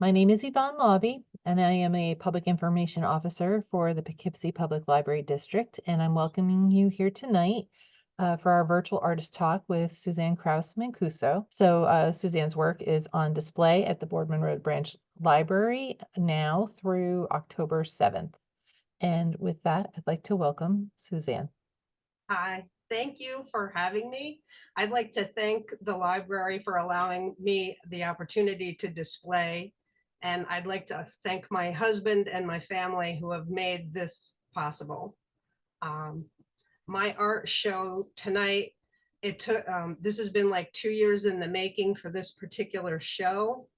My name is Yvonne Lobby, and I am a Public Information Officer for the Poughkeepsie Public Library District, and I'm welcoming you here tonight for our virtual artist talk with Suzanne Mancuso. So Suzanne's work is on display at the Boardman Road Branch Library now through October 7th. And with that, I'd like to welcome Suzanne. Hi, thank you for having me. I'd like to thank the library for allowing me the opportunity to display. And I'd like to thank my husband and my family who have made this possible. My art show tonight, it took, this has been like 2 years in the making for this particular show.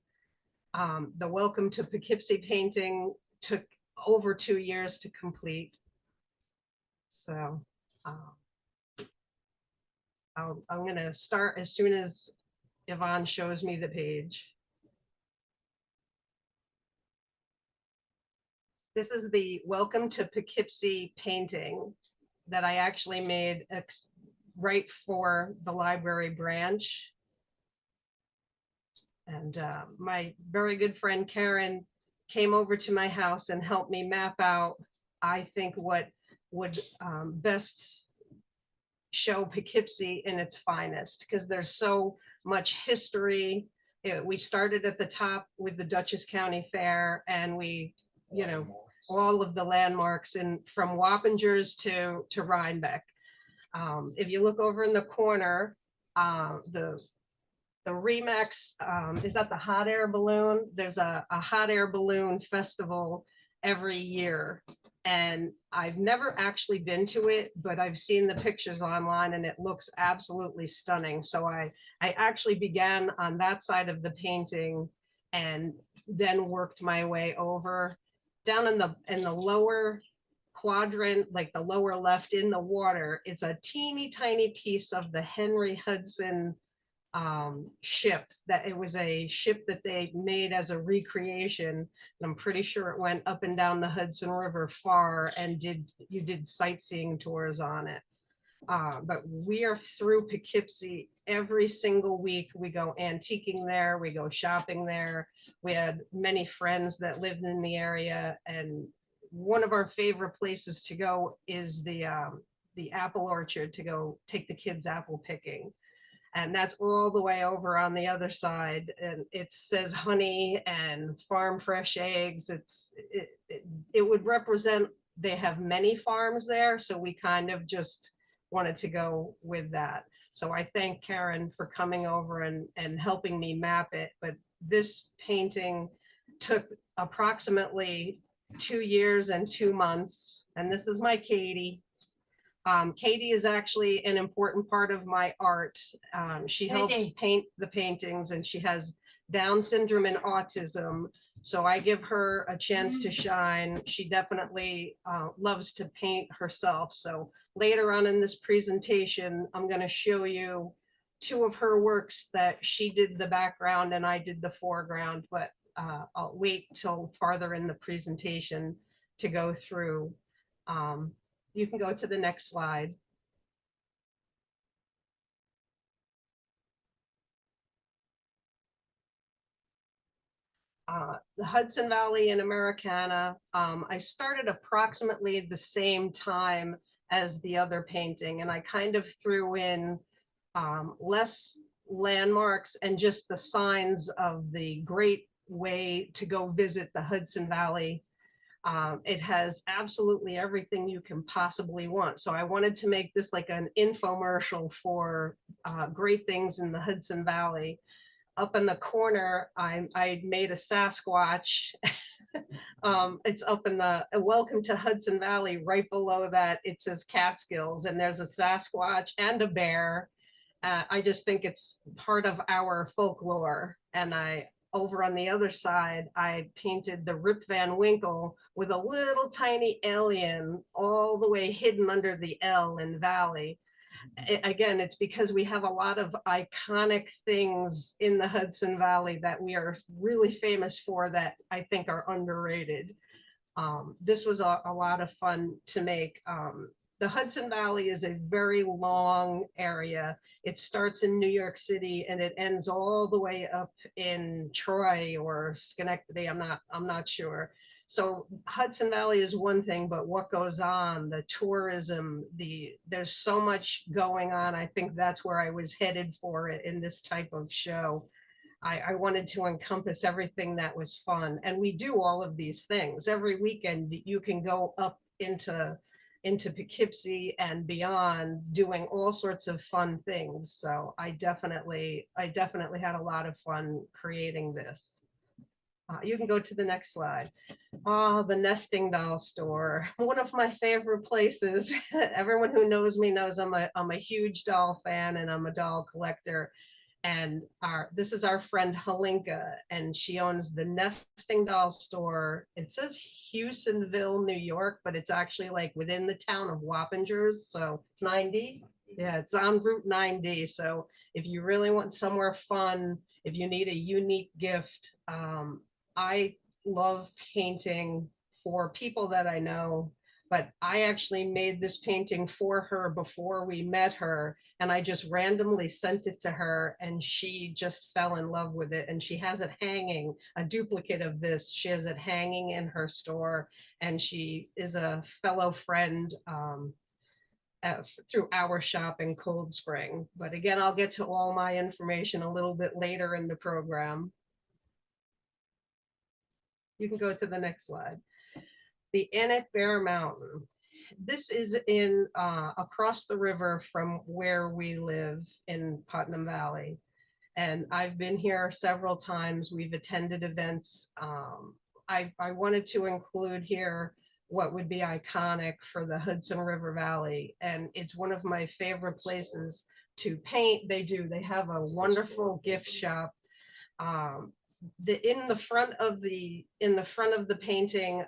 The Welcome to Poughkeepsie painting took over 2 years to complete. So I'm going to start as soon as Yvonne shows me the page. This is the Welcome to Poughkeepsie painting that I actually made right for the library branch. And my very good friend Karen came over to my house and helped me map out, I think, what would best show Poughkeepsie in its finest, because there's so much history. We started at the top with the Dutchess County Fair, and we, you know, all of the landmarks and from Wappingers to Rhinebeck. If you look over in the corner, the Remax, is that the hot air balloon? There's a hot air balloon festival every year. And I've never actually been to it, but I've seen the pictures online and it looks absolutely stunning. So I actually began on that side of the painting and then worked my way over. Down in the lower quadrant, like the lower left in the water, it's a teeny tiny piece of the Henry Hudson ship. That it was a ship that they made as a recreation, and I'm pretty sure it went up and down the Hudson River far and you did sightseeing tours on it. But we are through Poughkeepsie every single week. We go antiquing there, we go shopping there. We had many friends that lived in the area, and one of our favorite places to go is the apple orchard, to go take the kids apple picking. And that's all the way over on the other side. And it says honey and farm fresh eggs. It would represent, they have many farms there. So we kind of just wanted to go with that. So I thank Karen for coming over and helping me map it. But this painting took approximately 2 years and 2 months. And this is my Katie. Katie is actually an important part of my art. She helps paint the paintings, and she has Down syndrome and autism. So I give her a chance to shine. She definitely loves to paint herself. So later on in this presentation, I'm going to show you 2 of her works that she did the background and I did the foreground, but I'll wait till farther in the presentation to go through. You can go to the next slide. The Hudson Valley and Americana, I started approximately the same time as the other painting, and I kind of threw in less landmarks and just the signs of the great way to go visit the Hudson Valley. It has absolutely everything you can possibly want. So I wanted to make this like an infomercial for great things in the Hudson Valley. Up in the corner, I made a Sasquatch. It's up in the Welcome to Hudson Valley. Right below that, it says Catskills, and there's a Sasquatch and a bear. I just think it's part of our folklore. And over on the other side, I painted the Rip Van Winkle with a little tiny alien all the way hidden under the L in Valley. Again, it's because we have a lot of iconic things in the Hudson Valley that we are really famous for that I think are underrated. This was a lot of fun to make. the Hudson Valley is a very long area. It starts in New York City and it ends all the way up in Troy or Schenectady. I'm not sure. So Hudson Valley is one thing, but what goes on, the tourism, there's so much going on. I think that's where I was headed for it in this type of show. I wanted to encompass everything that was fun. And we do all of these things. Every weekend you can go up into Poughkeepsie and beyond doing all sorts of fun things. So I definitely had a lot of fun creating this. You can go to the next slide. Oh, the nesting doll store. One of my favorite places. Everyone who knows me knows I'm a huge doll fan and I'm a doll collector. And this is our friend Halinka, and she owns the Nesting Doll store. It says Hewsonville, New York, but it's actually like within the town of Wappingers. So it's 90. Yeah, it's on Route 90. So if you really want somewhere fun, if you need a unique gift, I love painting for people that I know, but I actually made this painting for her before we met her, and I just randomly sent it to her and she just fell in love with it, and she has it hanging, a duplicate of this. She has it hanging in her store, and she is a fellow friend through our shop in Cold Spring. But again, I'll get to all my information a little bit later in the program. You can go to the next slide. The Inth Bear Mountain. This is in across the river from where we live in Putnam Valley. And I've been here several times. We've attended events. I wanted to include here what would be iconic for the Hudson River Valley. And it's one of my favorite places to paint. They have a wonderful gift shop. In the front of the painting,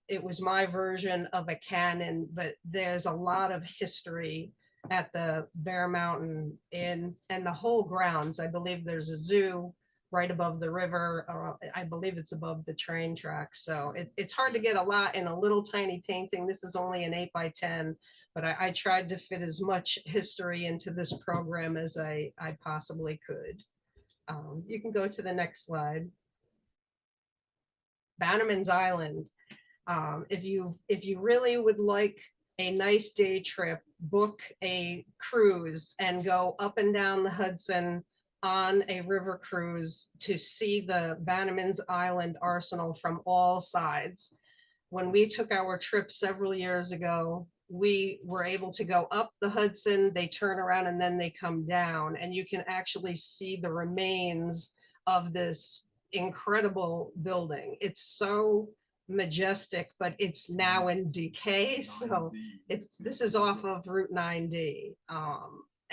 it was my version of a cannon, but there's a lot of history at the Bear Mountain and the whole grounds. I believe there's a zoo right above the river. I believe it's above the train tracks. So it's hard to get a lot in a little tiny painting. This is only an 8x10, but I tried to fit as much history into this program as I possibly could. You can go to the next slide. Bannerman's Island. If you really would like a nice day trip, book a cruise and go up and down the Hudson on a river cruise to see the Bannerman's Island arsenal from all sides. When we took our trip several years ago, we were able to go up the Hudson, they turn around and then they come down, and you can actually see the remains of this incredible building. It's so majestic, but it's now in decay. So this is off of Route 9D.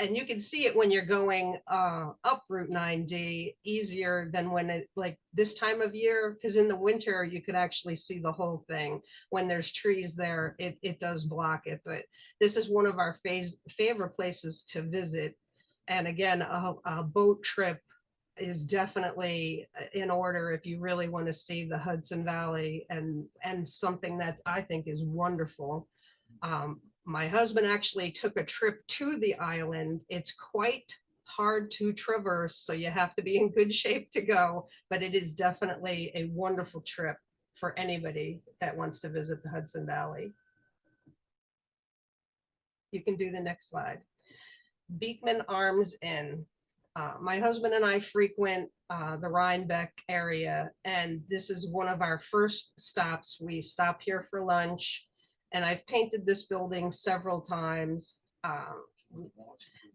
And you can see it when you're going up Route 9D easier than when it like this time of year, because in the winter you could actually see the whole thing. When there's trees there, it does block it. But this is one of our favorite places to visit. And again, a boat trip is definitely in order if you really want to see the Hudson Valley and something that I think is wonderful. My husband actually took a trip to the island. It's quite hard to traverse, so you have to be in good shape to go, but it is definitely a wonderful trip for anybody that wants to visit the Hudson Valley. You can do the next slide. Beekman Arms Inn. My husband and I frequent the Rhinebeck area, and this is one of our first stops. We stop here for lunch, and I've painted this building several times.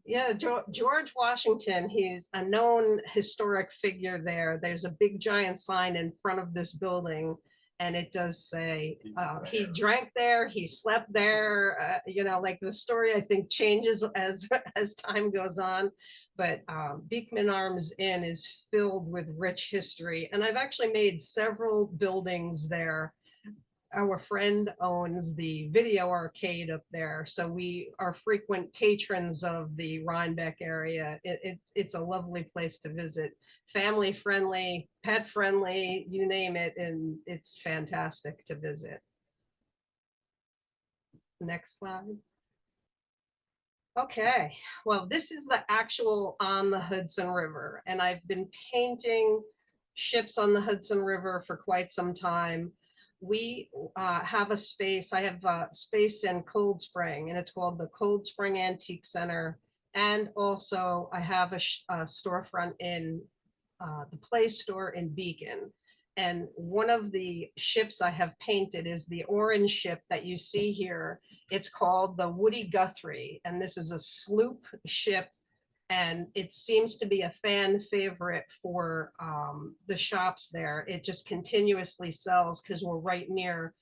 Yeah, George Washington, he's a known historic figure there. There's a big giant sign in front of this building, and it does say he drank there, he slept there. You know, like the story I think changes as time goes on. But Beekman Arms Inn is filled with rich history, and I've actually made several buildings there. Our friend owns the video arcade up there, so we are frequent patrons of the Rhinebeck area. It's a lovely place to visit. Family friendly, pet friendly, you name it, and it's fantastic to visit. Next slide. Okay, well, this is the actual on the Hudson River, and I've been painting ships on the Hudson River for quite some time. We have a space, I have a space in Cold Spring, and it's called the Cold Spring Antique Center. And also I have a storefront in the Play Store in Beacon. And one of the ships I have painted is the orange ship that you see here. It's called the Woody Guthrie, and this is a sloop ship, and it seems to be a fan favorite for the shops there. It just continuously sells because we're right near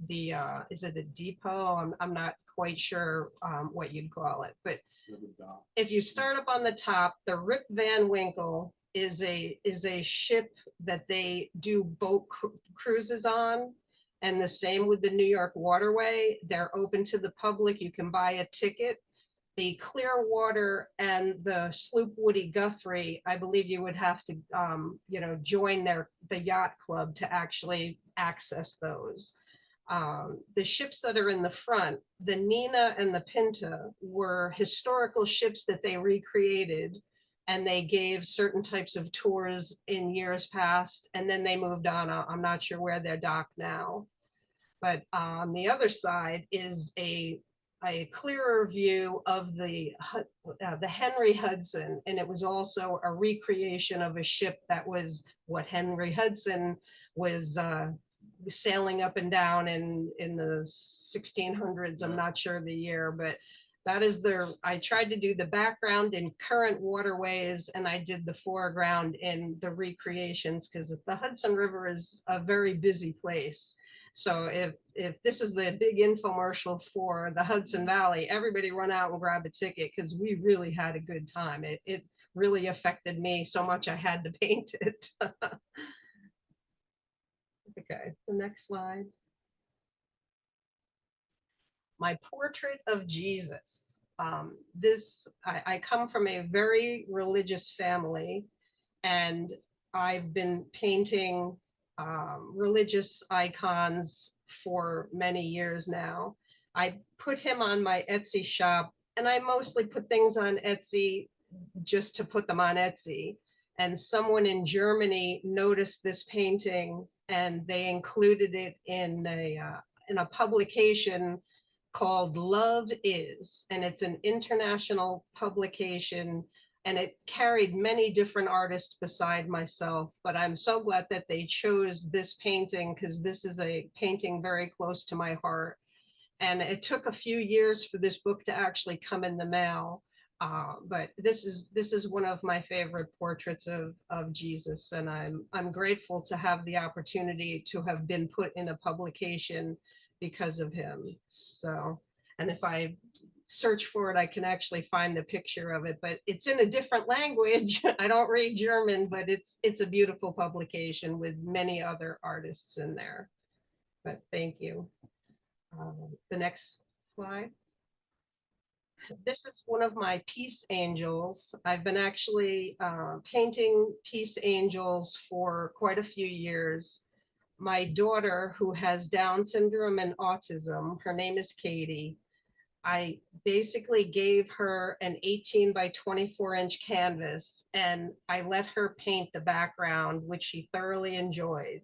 the, is it a depot? I'm not quite sure what you'd call it, but if you start up on the top, the Rip Van Winkle is a ship that they do boat cruises on. And the same with the New York Waterway. They're open to the public. You can buy a ticket. The Clearwater and the sloop Woody Guthrie, I believe you would have to, join the yacht club to actually access those. The ships that are in the front, the Nina and the Pinta, were historical ships that they recreated, and they gave certain types of tours in years past, and then they moved on. I'm not sure where they're docked now. But on the other side is a clearer view of the Henry Hudson, and it was also a recreation of a ship that was what Henry Hudson was sailing up and down in the 1600s. I'm not sure the year, but that is I tried to do the background in current waterways, and I did the foreground in the recreations, because the Hudson River is a very busy place. So if this is the big infomercial for the Hudson Valley, everybody run out and grab a ticket, because we really had a good time. It really affected me so much I had to paint it. Okay, the next slide. My portrait of Jesus. I come from a very religious family, and I've been painting religious icons for many years now. I put him on my Etsy shop, and I mostly put things on Etsy just to put them on Etsy. And someone in Germany noticed this painting, and they included it in a publication called Love Is, and it's an international publication, and it carried many different artists beside myself. But I'm so glad that they chose this painting, because this is a painting very close to my heart. And it took a few years for this book to actually come in the mail. But this is one of my favorite portraits of Jesus, and I'm grateful to have the opportunity to have been put in a publication because of him. So, and if I search for it, I can actually find the picture of it, but it's in a different language. I don't read German, but it's a beautiful publication with many other artists in there. But thank you. The next slide. This is one of my peace angels. I've been actually painting peace angels for quite a few years. My daughter, who has Down syndrome and autism, her name is Katie. I basically gave her an 18 by 24-inch canvas, and I let her paint the background, which she thoroughly enjoyed.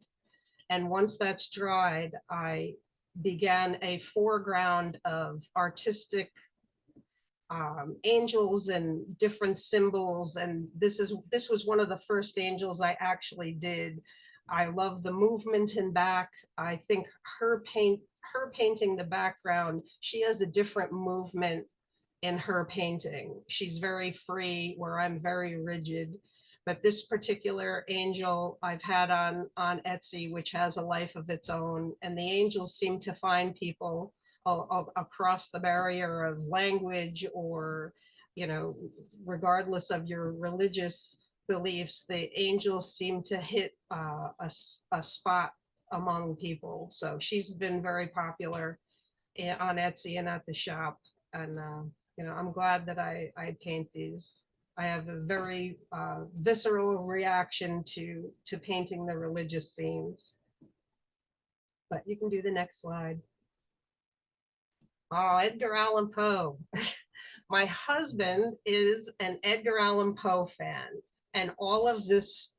And once that's dried, I began a foreground of artistic angels and different symbols. And this was one of the first angels I actually did. I love the movement in back. I think her painting the background, she has a different movement in her painting. She's very free, where I'm very rigid. But this particular angel I've had on Etsy, which has a life of its own, and the angels seem to find people across the barrier of language, or, regardless of your religious beliefs, the angels seem to hit a spot among people. So she's been very popular on Etsy and at the shop. And, I'm glad that I paint these. I have a very visceral reaction to painting the religious scenes. But you can do the next slide. Oh, Edgar Allan Poe. My husband is an Edgar Allan Poe fan, and all of this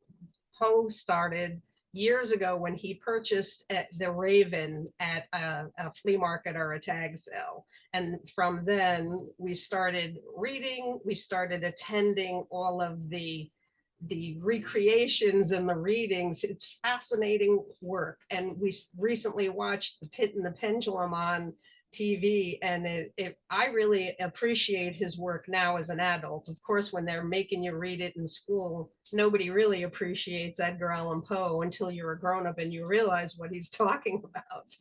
Poe started years ago when he purchased the Raven at a flea market or a tag sale. And from then we started reading, we started attending all of the recreations and the readings. It's fascinating work. And we recently watched The Pit and the Pendulum on TV, and I really appreciate his work now as an adult. Of course, when they're making you read it in school, nobody really appreciates Edgar Allan Poe until you're a grown-up and you realize what he's talking about.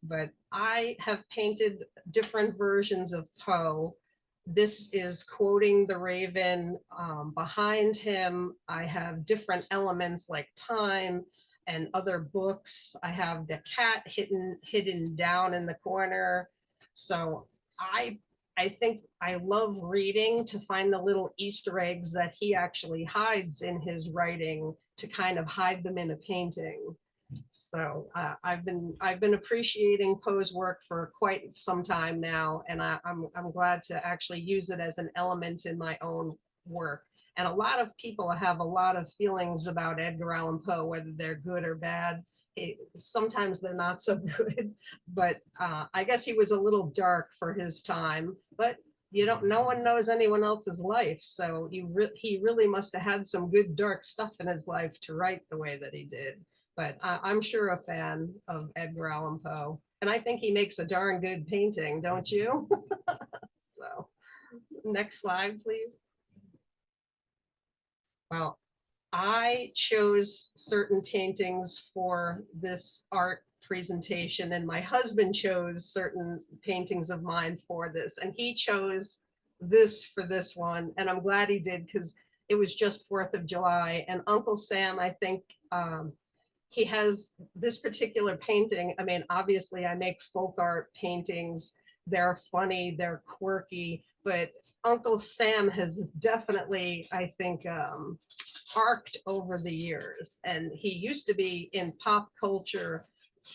But I have painted different versions of Poe. This is quoting the Raven. Behind him, I have different elements like time and other books. I have the cat hidden down in the corner. So I think I love reading to find the little Easter eggs that he actually hides in his writing to kind of hide them in a painting. So I've been appreciating Poe's work for quite some time now, and I'm glad to actually use it as an element in my own work. And a lot of people have a lot of feelings about Edgar Allan Poe, whether they're good or bad. Sometimes they're not so good, but I guess he was a little dark for his time. But no one knows anyone else's life, so he really must have had some good dark stuff in his life to write the way that he did. But I'm sure a fan of Edgar Allan Poe, and I think he makes a darn good painting, don't you? So, next slide, please. Well, I chose certain paintings for this art presentation, and my husband chose certain paintings of mine for this, and he chose this for this one, and I'm glad he did because it was just 4th of July, and Uncle Sam, I think, he has this particular painting. I mean, obviously I make folk art paintings. They're funny, they're quirky, but Uncle Sam has definitely, I think, arced over the years. And he used to be in pop culture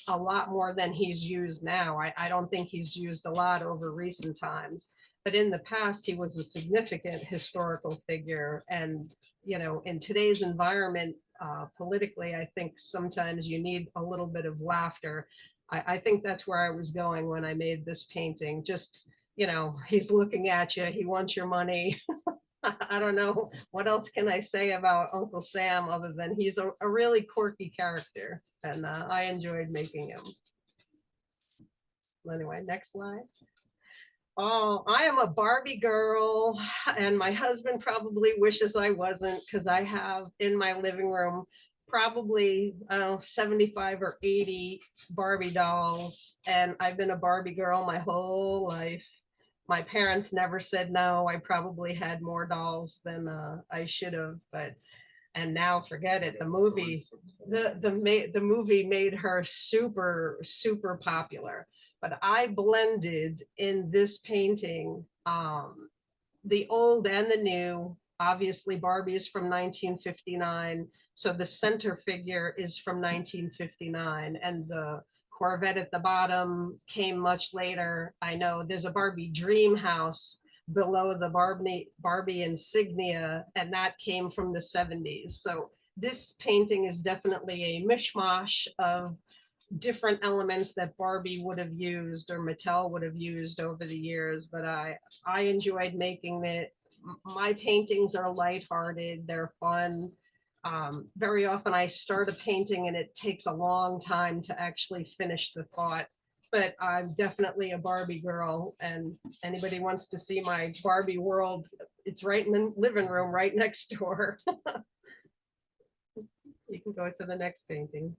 a lot more than he's used now. I don't think he's used a lot over recent times. But in the past, he was a significant historical figure. And, in today's environment, politically, I think sometimes you need a little bit of laughter. I think that's where I was going when I made this painting. Just, he's looking at you, he wants your money. I don't know, what else can I say about Uncle Sam other than he's a really quirky character, and I enjoyed making him. Anyway, next slide. Oh, I am a Barbie girl, and my husband probably wishes I wasn't, because I have in my living room probably 75 or 80 Barbie dolls, and I've been a Barbie girl my whole life. My parents never said no. I probably had more dolls than I should have, and now forget it. The movie made her super, super popular. But I blended in this painting the old and the new. Obviously, Barbie is from 1959, so the center figure is from 1959, and the Corvette at the bottom came much later. I know there's a Barbie dream house below the Barbie insignia, and that came from the 70s. So this painting is definitely a mishmash of different elements that Barbie would have used or Mattel would have used over the years, but I enjoyed making it. My paintings are lighthearted, they're fun. Very often I start a painting and it takes a long time to actually finish the thought, but I'm definitely a Barbie girl, and anybody wants to see my Barbie world, it's right in the living room right next door. You can go to the next painting.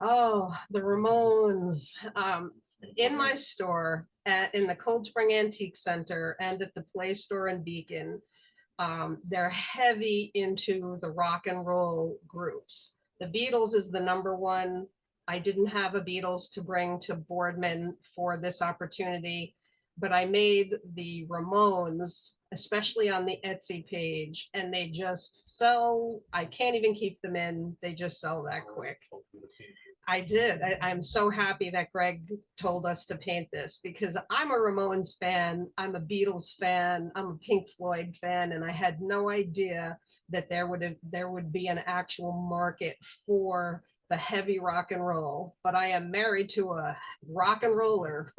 Oh, the Ramones. In my store, in the Cold Spring Antique Center and at the Play Store in Beacon, they're heavy into the rock and roll groups. The Beatles is the #1. I didn't have a Beatles to bring to Boardman for this opportunity, but I made the Ramones especially on the Etsy page, and they just sell. I can't even keep them in. They just sell that quick. I did. I'm so happy that Greg told us to paint this because I'm a Ramones fan. I'm a Beatles fan. I'm a Pink Floyd fan, and I had no idea that there would be an actual market for the heavy rock and roll. But I am married to a rock and roller,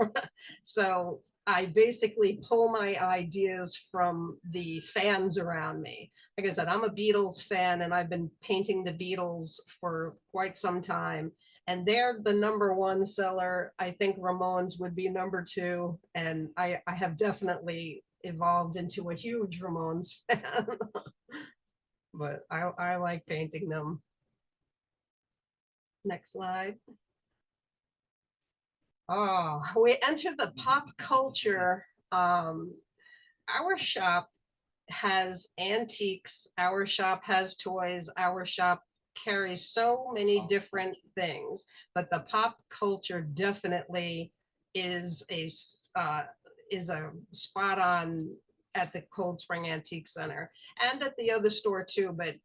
so I basically pull my ideas from the fans around me. Like I said, I'm a Beatles fan, and I've been painting the Beatles for quite some time, and they're the #1 seller. I think Ramones would be #2, and I have definitely evolved into a huge Ramones fan. But I like painting them. Next slide. Oh, we enter the pop culture. Our shop has antiques, our shop has toys, our shop carries so many different things, but the pop culture definitely is a spot on at the Cold Spring Antique Center and at the other store too. But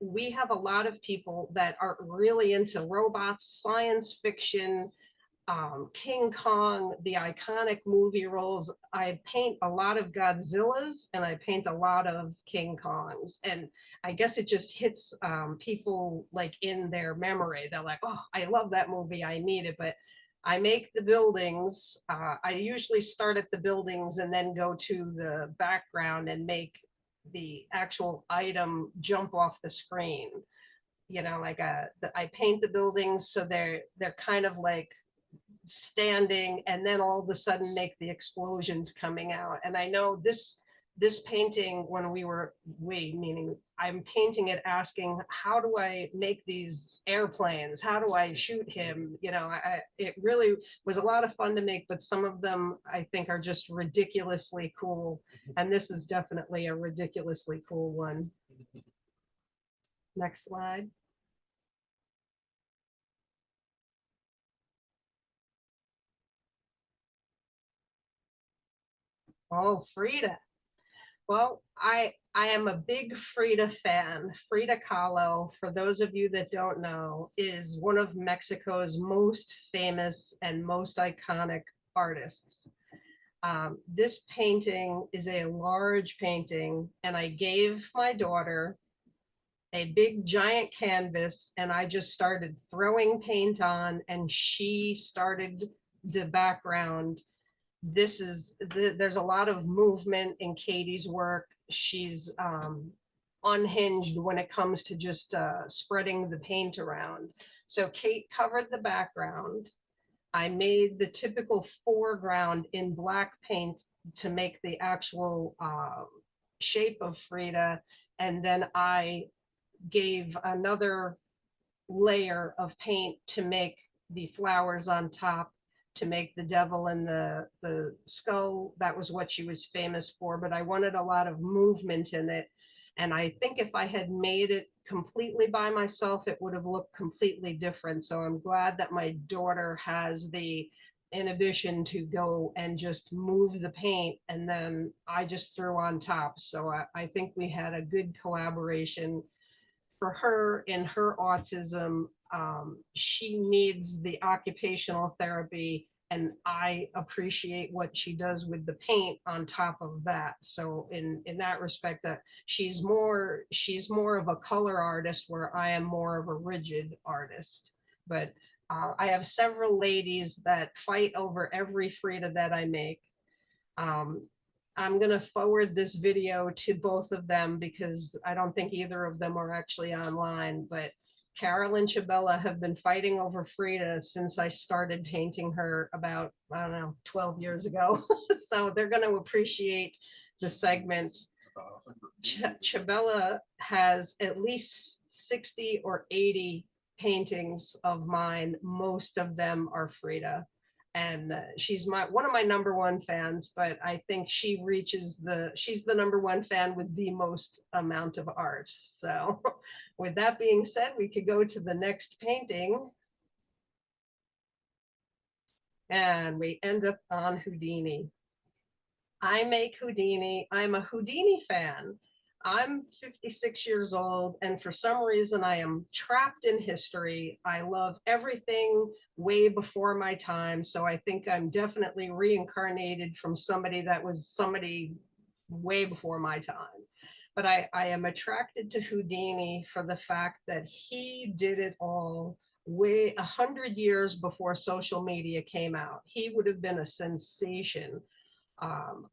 we have a lot of people that are really into robots, science fiction, King Kong, the iconic movie roles. I paint a lot of Godzillas and I paint a lot of King Kongs. And I guess it just hits people like in their memory. They're like, oh, I love that movie. I need it. But I make the buildings. I usually start at the buildings and then go to the background and make the actual item jump off the screen. You know, like I paint the buildings so they're kind of like standing, and then all of a sudden make the explosions coming out. And I know this painting, when we meaning I'm painting it, asking, how do I make these airplanes? How do I shoot him? You know, it really was a lot of fun to make, but some of them I think are just ridiculously cool. And this is definitely a ridiculously cool one. Next slide. Oh, Frida. Well, I am a big Frida fan. Frida Kahlo, for those of you that don't know, is one of Mexico's most famous and most iconic artists. This painting is a large painting, and I gave my daughter a big giant canvas, and I just started throwing paint on, and she started the background. There's a lot of movement in Katie's work. She's unhinged when it comes to just spreading the paint around. So Kate covered the background. I made the typical foreground in black paint to make the actual shape of Frida. And then I gave another layer of paint to make the flowers on top, to make the devil and the skull. That was what she was famous for, but I wanted a lot of movement in it. And I think if I had made it completely by myself, it would have looked completely different. So I'm glad that my daughter has the inhibition to go and just move the paint, and then I just threw on top. So I think we had a good collaboration. For her, in her autism, she needs the occupational therapy, and I appreciate what she does with the paint on top of that. So in that respect, she's more of a color artist, where I am more of a rigid artist. But I have several ladies that fight over every Frida that I make. I'm going to forward this video to both of them because I don't think either of them are actually online, but Carol and Chabella have been fighting over Frida since I started painting her about, I don't know, 12 years ago. So they're going to appreciate the segment. Chabella has at least 60 or 80 paintings of mine. Most of them are Frida. And she's one of my #1 fans, but I think she's the #1 fan with the most amount of art. So with that being said, we could go to the next painting. And we end up on Houdini. I make Houdini. I'm a Houdini fan. I'm 56 years old, and for some reason, I am trapped in history. I love everything way before my time. So I think I'm definitely reincarnated from somebody that was somebody way before my time. But I am attracted to Houdini for the fact that he did it all way 100 years before social media came out. He would have been a sensation.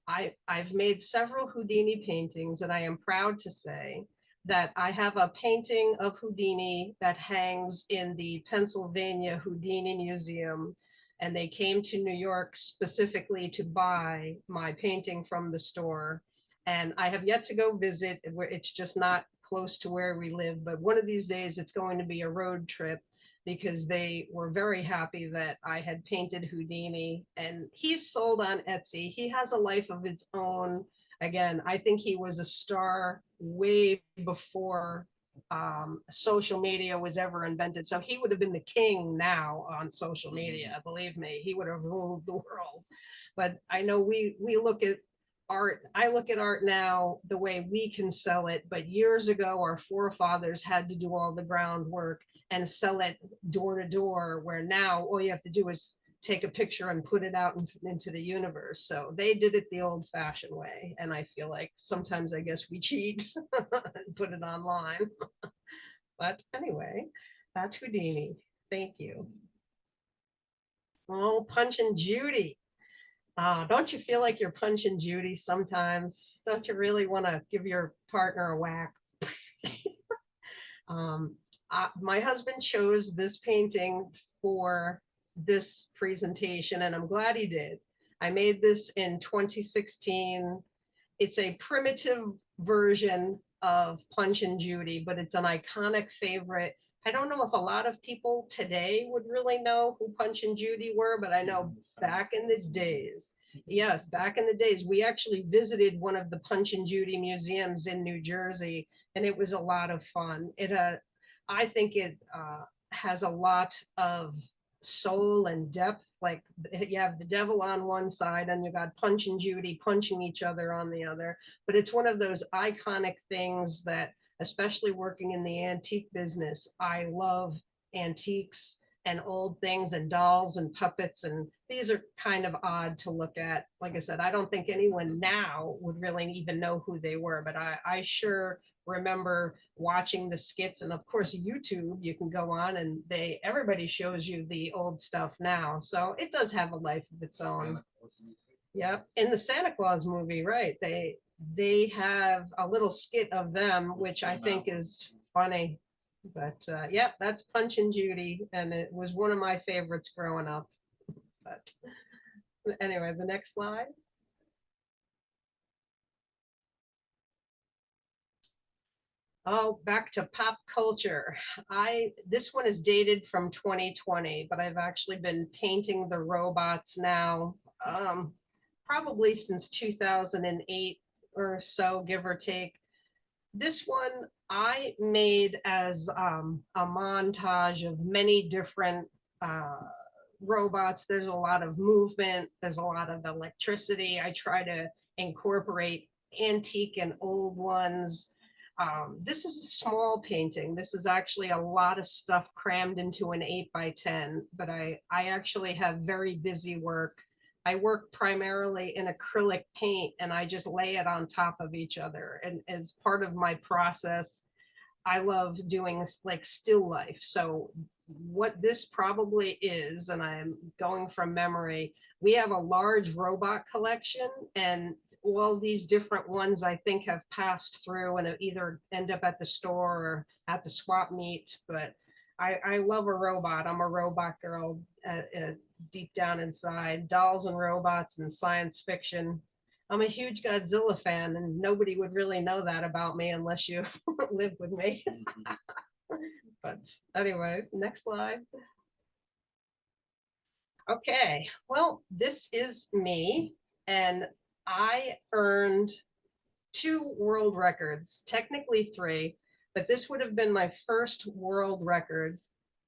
I've made several Houdini paintings, and I am proud to say that I have a painting of Houdini that hangs in the Pennsylvania Houdini Museum. And they came to New York specifically to buy my painting from the store. And I have yet to go visit, where it's just not close to where we live. But one of these days, it's going to be a road trip because they were very happy that I had painted Houdini, and he's sold on Etsy. He has a life of his own. Again, I think he was a star way before social media was ever invented. So he would have been the king now on social media. Believe me, he would have ruled the world. But I know we look at art. I look at art now the way we can sell it, but years ago, our forefathers had to do all the groundwork and sell it door to door, where now all you have to do is take a picture and put it out into the universe. So they did it the old fashioned way. And I feel like sometimes I guess we cheat and put it online. But anyway, that's Houdini. Thank you. Oh, Punch and Judy. Don't you feel like you're punching Judy sometimes? Don't you really want to give your partner a whack? Um, my husband chose this painting for this presentation, and I'm glad he did. I made this in 2016. It's a primitive version of Punch and Judy, but it's an iconic favorite. I don't know if a lot of people today would really know who Punch and Judy were, but I know back in the days, yes, back in the days, we actually visited one of the Punch and Judy museums in New Jersey, and it was a lot of fun. I think it has a lot of soul and depth. Like you have the devil on one side and you got Punch and Judy punching each other on the other. But it's one of those iconic things that, especially working in the antique business, I love antiques and old things and dolls and puppets. And these are kind of odd to look at. Like I said, I don't think anyone now would really even know who they were, but I sure remember watching the skits. And of course, YouTube, you can go on and everybody shows you the old stuff now. So it does have a life of its own. Yep. In the Santa Claus movie, right. They have a little skit of them, which I think is funny. But yeah, that's Punch and Judy, and it was one of my favorites growing up. But anyway, the next slide. Oh, back to pop culture. This one is dated from 2020, but I've actually been painting the robots now, probably since 2008 or so, give or take. This one I made as a montage of many different robots. There's a lot of movement, there's a lot of electricity. I try to incorporate antique and old ones. This is a small painting. This is actually a lot of stuff crammed into an 8x10, but I actually have very busy work. I work primarily in acrylic paint, and I just lay it on top of each other. And as part of my process, I love doing like still life. So what this probably is, and I'm going from memory, we have a large robot collection, and all these different ones I think have passed through and either end up at the store or at the swap meet. But I love a robot. I'm a robot girl deep down inside. Dolls and robots and science fiction. I'm a huge Godzilla fan, and nobody would really know that about me unless you live with me. But anyway, next slide. Okay, well, this is me, and I earned 2 world records, technically 3, but this would have been my first world record,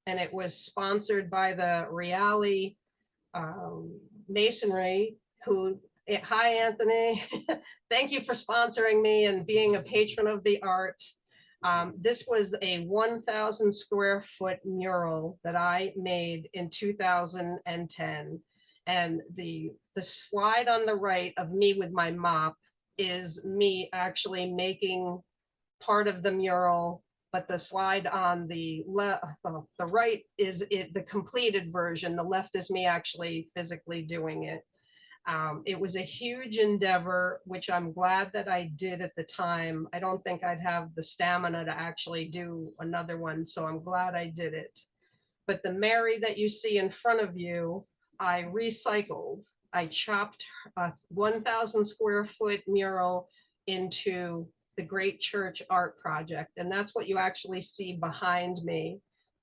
and it was sponsored by the Reale Masonry, who Hi, Anthony. Thank you for sponsoring me and being a patron of the arts. This was a 1,000 square foot mural that I made in 2010. And the slide on the right of me with my mop is me actually making part of the mural, but the slide on the right is the completed version. The left is me actually physically doing it. It was a huge endeavor, which I'm glad that I did at the time. I don't think I'd have the stamina to actually do another one, so I'm glad I did it. But the Mary that you see in front of you, I recycled. I chopped a 1,000 square foot mural into the Great Church Art Project. And that's what you actually see behind me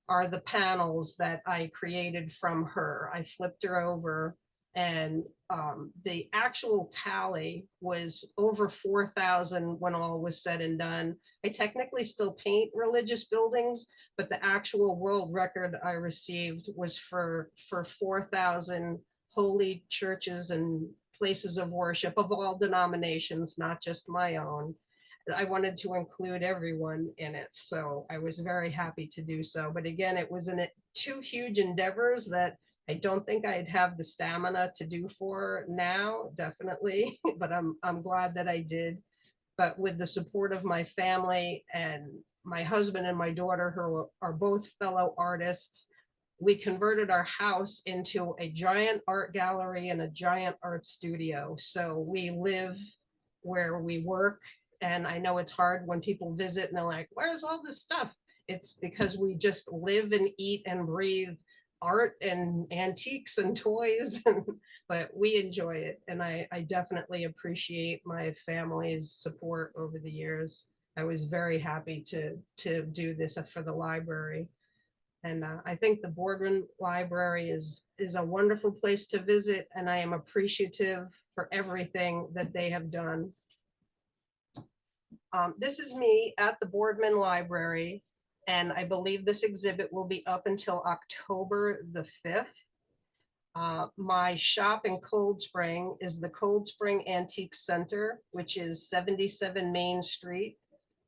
are the panels that I created from her. I flipped her over, and the actual tally was over 4,000 when all was said and done. I technically still paint religious buildings, but the actual world record I received was for 4,000 holy churches and places of worship of all denominations, not just my own. I wanted to include everyone in it, so I was very happy to do so. But again, it was two huge endeavors that I don't think I'd have the stamina to do for now, definitely, but I'm glad that I did. But with the support of my family and my husband and my daughter, who are both fellow artists, we converted our house into a giant art gallery and a giant art studio. So we live where we work. And I know it's hard when people visit and they're like, where's all this stuff? It's because we just live and eat and breathe art and antiques and toys, but we enjoy it. And I definitely appreciate my family's support over the years. I was very happy to do this for the library. And I think the Boardman Library is a wonderful place to visit, and I am appreciative for everything that they have done. This is me at the Boardman Library, and I believe this exhibit will be up until October the 5th. My shop in Cold Spring is the Cold Spring Antique Center, which is 77 Main Street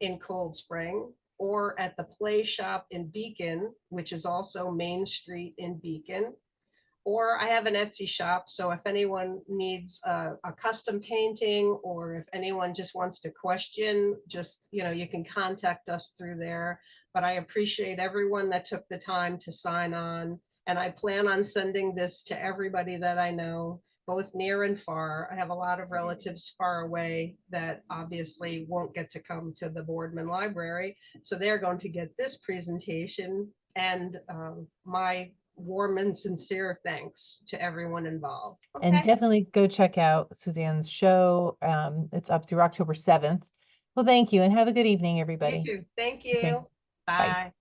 in Cold Spring, or at the Play Shop in Beacon, which is also Main Street in Beacon. Or I have an Etsy shop, so if anyone needs a custom painting, or if anyone just wants to question, just, you can contact us through there. But I appreciate everyone that took the time to sign on. And I plan on sending this to everybody that I know, both near and far. I have a lot of relatives far away that obviously won't get to come to the Boardman Library. So they're going to get this presentation and my warm and sincere thanks to everyone involved. And Okay. definitely go check out Suzanne's show. It's up through October 7th. Well, thank you and have a good evening, You everybody. too. Thank Okay, you. bye. Bye.